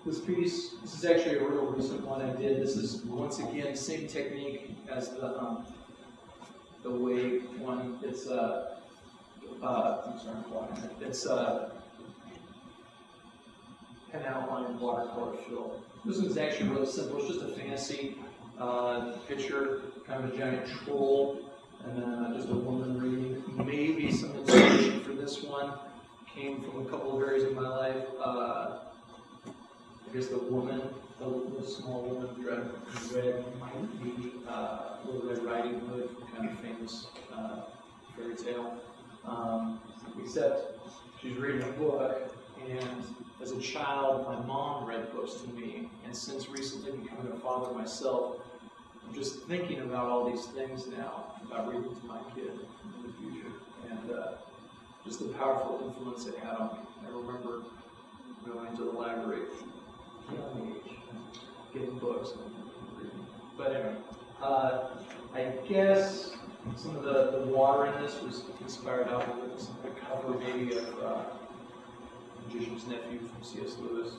This piece, this is actually a real recent one I did. This is, once again, same technique as the wave one. It's, I'm sorry, I'm blocking it. It's an outline watercolor fill. This one's actually really simple. It's just a fantasy picture, kind of a giant troll, and then just a woman reading. Maybe some inspiration for this one came from a couple of areas of my life. I guess the woman, the small woman dressed in red, might be Little Red Riding Hood, kind of famous fairy tale. Except she's reading a book, and as a child, my mom read books to me, and since recently becoming a father myself, I'm just thinking about all these things now, about reading to my kid in the future, and just the powerful influence it had on me. I remember going to the library at a young age, getting books and reading. But anyway, I guess some of the water in this was inspired out of the cover maybe of Magician's Nephew from C.S. Lewis.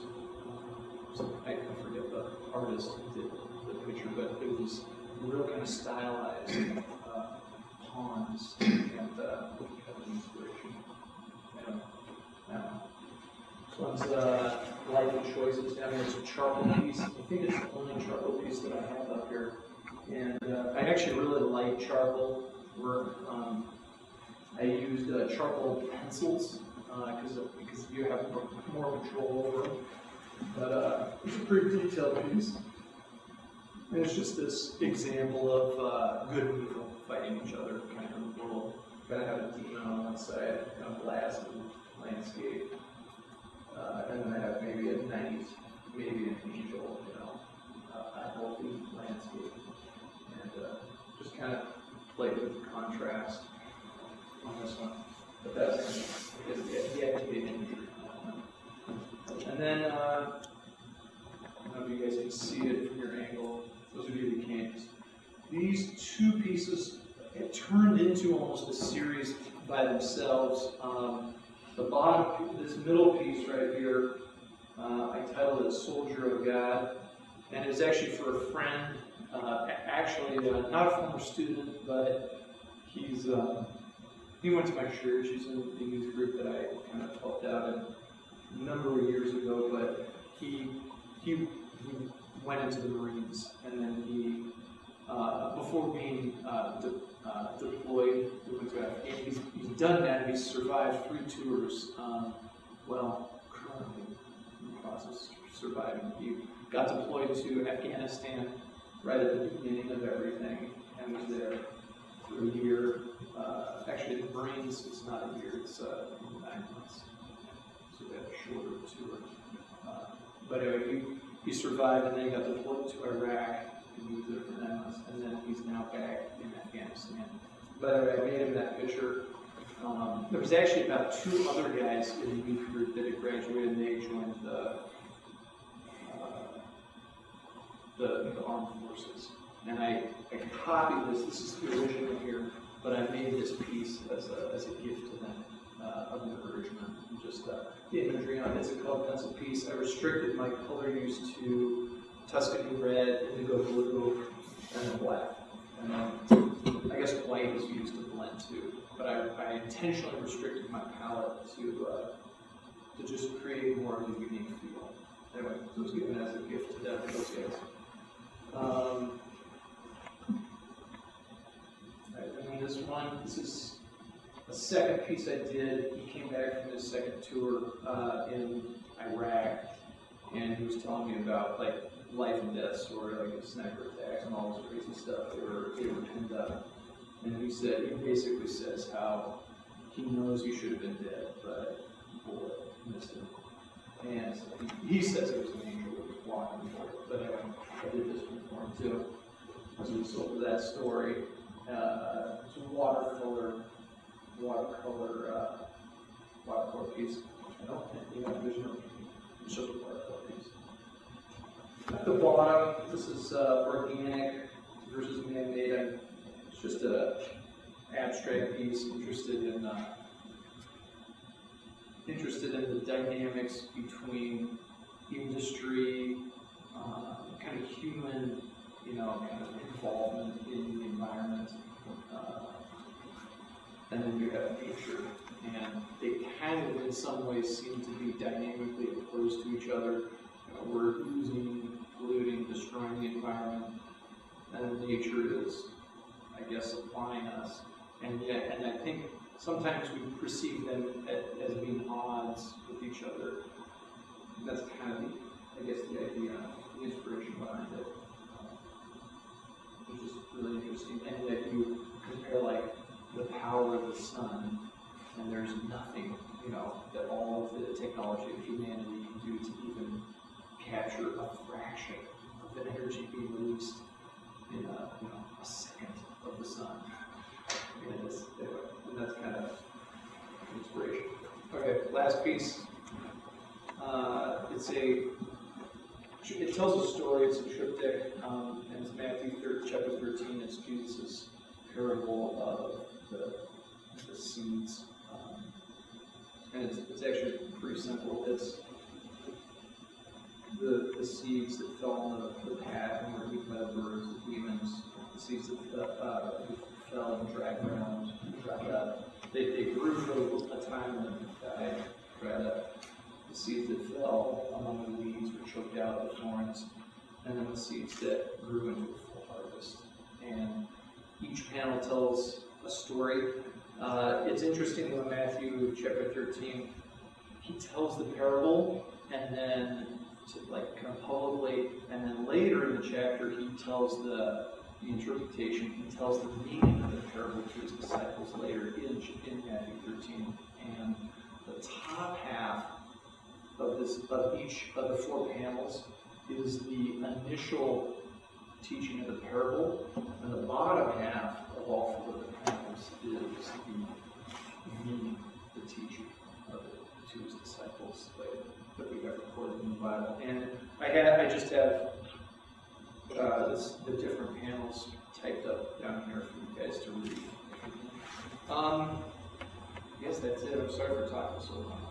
I forget the artist who did the picture, but it was real kind of stylized pawns and kind of inspiration. This one's Life and Choices. I mean, it's a charcoal piece. I think it's the only charcoal piece that I have up here. And I actually really like charcoal work. I used charcoal pencils because you have more control over them. But it's a pretty detailed piece. And it's just this example of good and evil fighting each other kind of in the world. Kind of have a demon on one side, kind of blasted landscape. And then I have maybe a nice, maybe an angel, a healthy landscape. And just kind of play with the contrast on this one. But that's the activity imagery. And then, I don't know if you guys can see it from your angle. Those of you who can't. These two pieces, it turned into almost a series by themselves. The bottom, this middle piece right here, I titled it Soldier of God. And it was actually for a friend, actually not a former student, but he went to my church. He's in the youth group that I kind of helped out in a number of years ago, but he went into the Marines, and then he, before being deployed, he went to Afghanistan. He's done that. He's survived 3 tours. Currently in the process of surviving. He got deployed to Afghanistan right at the beginning of everything, and was there for a year. Actually, the Marines, it's not a year, it's 9 months. So they have a shorter tour. But anyway, he survived, and then he got deployed to Iraq, and he was there for 9 months, and then he's now back in Afghanistan. But anyway, I made him that picture. There was actually about 2 other guys in the youth group that had graduated, and they joined the armed forces. And I copied this. This is the original here, but I made this piece as a gift to them of encouragement. Just the imagery on it. It's a colored pencil piece. I restricted my color use to Tuscany red, indigo blue, and then black. And then I guess white was used to blend too. But I intentionally restricted my palette to just create more of a unique feel. Anyway, so it was given as a gift to them, those guys. And then this is a second piece I did. He came back from his second tour in Iraq, and he was telling me about like life and death story, like sniper attacks and all this crazy stuff. They were pinned up. And he basically says how he knows he should have been dead, but the bullet missed him. And he says it was an angel that was walking for it. But anyway, I did this one for him too. As a result of that story, it's a watercolor piece. I don't think there's no it's just a watercolor piece. At the bottom, this is organic versus man-made. It's just an abstract piece, interested in the dynamics between even industry, kind of human, kind of involvement in the environment, and then you have nature, and they kind of in some ways seem to be dynamically opposed to each other. We're using, polluting, destroying the environment, and nature is, I guess, supplying us. And I think sometimes we perceive them as being odds with each other. And that's kind of, the idea, the inspiration behind it, which is really interesting. And that you compare like the power of the sun, and there's nothing, that all of the technology of humanity can do to even capture a fraction of the energy being released in a second of the sun. And that's kind of inspiration. Okay, last piece. It tells a story. It's a triptych, and it's Matthew chapter 13. It's Jesus' parable of the seeds, and it's actually pretty simple. It's the seeds that fell on the path and were eaten by the birds, the demons. The seeds that fell in dry ground, dried up. They grew for a time and then died, dried up. The seeds that fell among the weeds were choked out with thorns, and then the seeds that grew into a full harvest. And each panel tells a story. It's interesting in Matthew chapter 13, he tells the parable, and then kind of publicly, and then later in the chapter he tells the interpretation, he tells the meaning of the parable to his disciples later in Matthew 13. And the top half of each of the four panels is the initial teaching of the parable, and the bottom half of all four of the panels is the meaning, the teaching of it to his disciples that we have recorded in the Bible. And I just have the different panels typed up down here for you guys to read. I guess that's it. I'm sorry for talking so long.